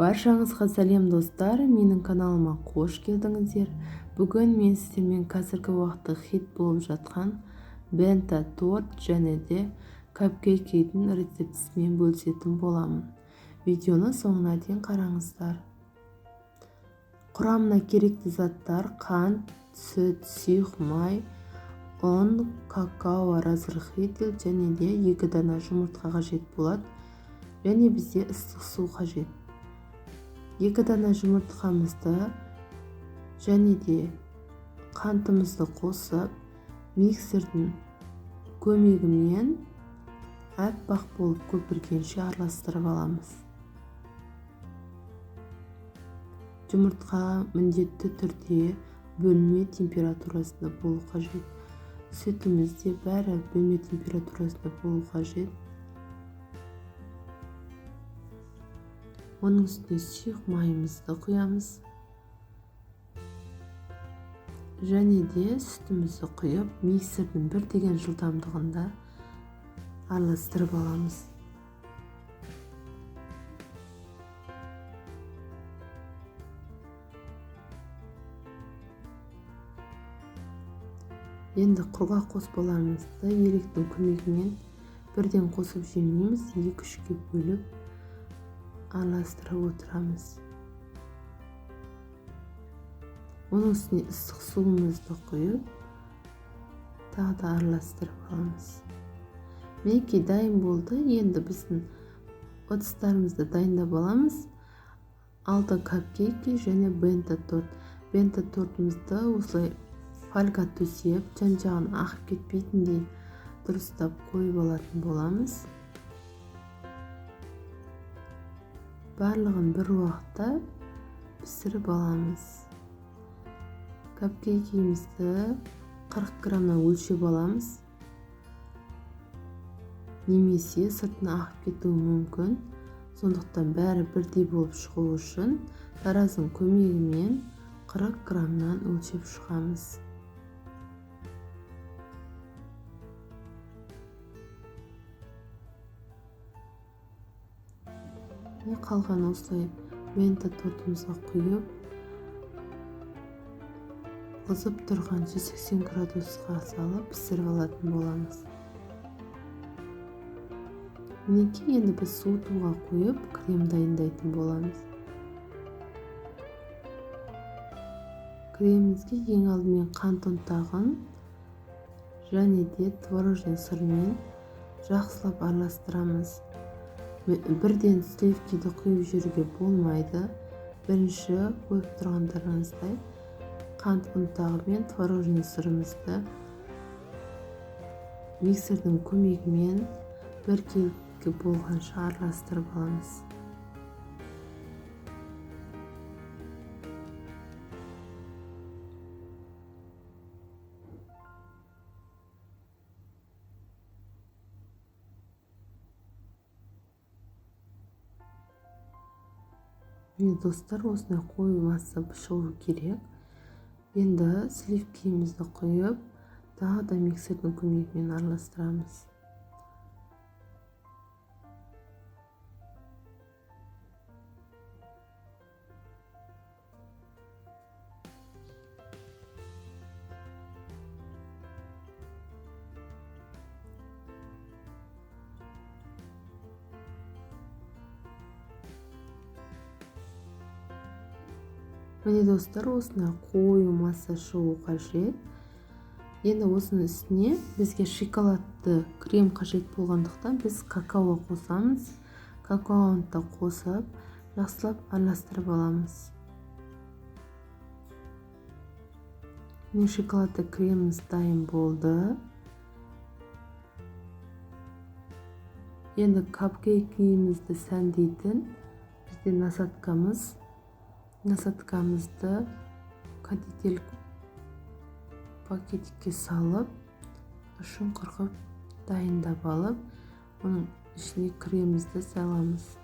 Баршаңызға сәлем достар, менің каналыма қош келдіңіздер. Бүгін мен сіздермен қазіргі уақытта хит болып жатқан бента торт және де капкейктің рецептісімен бөлісетін боламын. Видеоны соңына дейін қараңыздар. Құрамына керекті заттар: қант, сүт, сұйық май, ұн, какао, разрыхитель және де 2 дана жұмыртқа қажет болады. Және бізде ыстық су қажет. 2 дана жұмыртқамызды және де қантымызды қосып, миксердің көмегімен аппақ болып көпіргенше араластырып аламыз. Жұмыртқа міндетті түрде бөлме температурасында болу қажет. Сүтімізде бәрі бөлме температурасында болу қажет. Оның үстіне сұйық майымызды құямыз. Және де сүтімізді құйып, миксердің 1 деген жылдамдығында араластырып аламыз. Енді құрғақ қоспаларымызды електің көмегімен бірден қосып жемейміз, 2-3-ке бөліп араластырып отырамыз. Оның үстіне ыстық суымызды құйып, тағы да араластырып аламыз. Мінекей дайын болды. Енді біздің ыдыстарымызды дайындап аламыз. Алты капкейки және бента торт. Бента тортымызды осылай фольга төсеп, жан-жағын ағып кетпейтіндей дұрыстап қойып алатын боламыз. Барлығын бір уақытта пісіріп аламыз. Капкейкімізді 40 граммнан өлшеп аламыз. Немесе сыртына ағып кетуі мүмкін. Сондықтан бәрі бірдей болып шығу үшін таразының көмегімен 40 граммнан өлшеп шығамыз. Қалған осылай бента тортымызға құйып, қызып тұрған 180 градусқа салып пісіріп алатын боламыз. Мінекей, енді біз суытуға қойып, крем дайындайтын боламыз. Кремімізге ең алдымен қант ұнтағын және де творожный сырмен жақсылап араластырамыз. Бірден сливкиді құйып жүруге болмайды. Бірінші қойып тұрғандарыңыздай қант ұнтағы мен творожный сырымызды миксердің көмегімен біркелкі болғанша араластырып аламыз. Достар, осындай қою масса шығу керек. Енді сливкимізді құйып, тағы да миксердің көмегімен араластырамыз. Міне достар, осындай қою масса шығу қажет. Енді осының үстіне бізге шоколадты крем қажет болғандықтан біз какао қосамыз. Какаоны да қосып, жақсылап араластырып аламыз. Міне шоколадты креміміз дайын болды. Енді капкейкімізді сәндейтін бізде насадкамызды кондитерлік пакетикке салып, ұшын қырқып дайындап алып, оның ішіне кремімізді саламыз.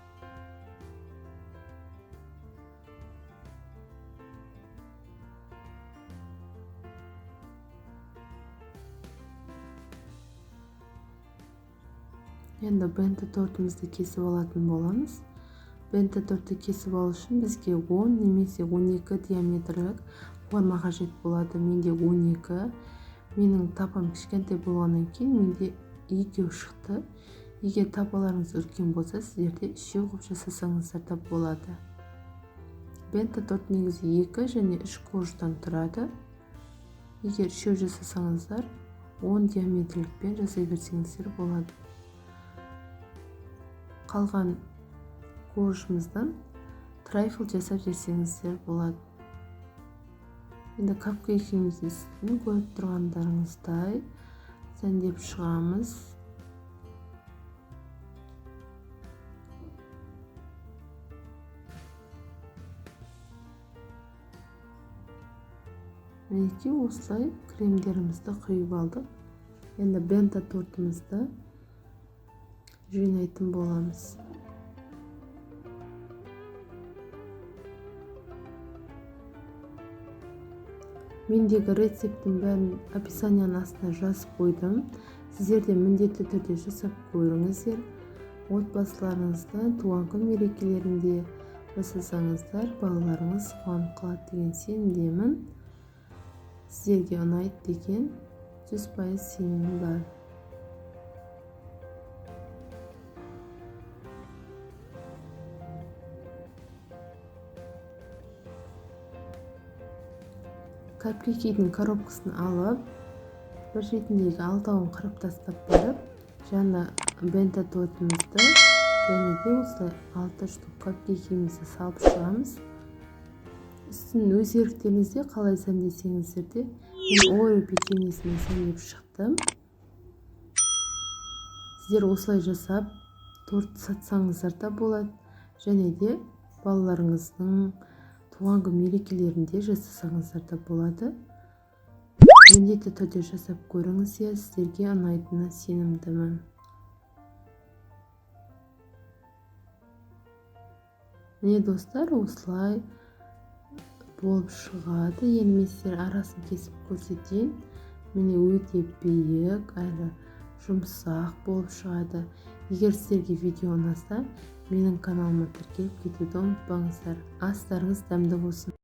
Енді бента тортымызды кесіп алатын боламыз. бента тортты кесіп алу үшін бізге 10 немесе 12 диаметрлік форма қажет болады. Менде 12. Менің тапам кішкентай болғаннан кейін менде 2 шықты. Егер тапаларыңыз үлкен болса, сіздерде 3 қылып жасасаңыздар да болады. Бента торт негізі 2 және 3 қуырыштан тұрады. Егер 3 жасасаңыздар, 10 диаметрлікпен жасай берсеңіздер болады. Қалған қуырышымыздан трайфл жасап жесеңіздер болады. Енді капкейкіміздің үстін көріп тұрғандарыңыздай сәндеп шығамыз. Мінекей осылай кремдерімізді құйып алдық. Енді бента тортымызды жинайтын боламыз. Мендегі рецептің бәрін описанияның астына жазып қойдым. Сіздер де міндетті түрде жасап көріңіздер. Отбасыларыңызда туған күн мерекелерінде жасасаңыздар, балаларыңыз қуанып қалады деген сенімдемін. Сіздерге ұнайды деген 100% сенімім бар. Капкейкінің коробкасын алып, бір шетіндегі алтауын қырып тастап барып, жаңа бента тортымызды және де осылай 6 штук капкейкімізді салып шығамыз. Үстін өз еріктеріңізде қалай сәндесеңіздер де, мен орео печеньесімен сәндеп шықтым. Сіздер осылай жасап торт сатсаңыздар да болады, және де балаларыңыздың туған күн мерекелерінде жасасаңыздар да болады. Міндетті түрде жасап көріңіздер, сіздерге ұнайтынына сенімдімін. Міне достар, осылай болып шығады. Енді мен сіздер арасын кесіп көрсетейін. Міне өте биік әрі жұмсақ болып шығады. Егер сіздерге видео ұнаса, менің каналыма тіркеліп кетуді ұмытпаңыздар. Астарыңыз дәмді болсын.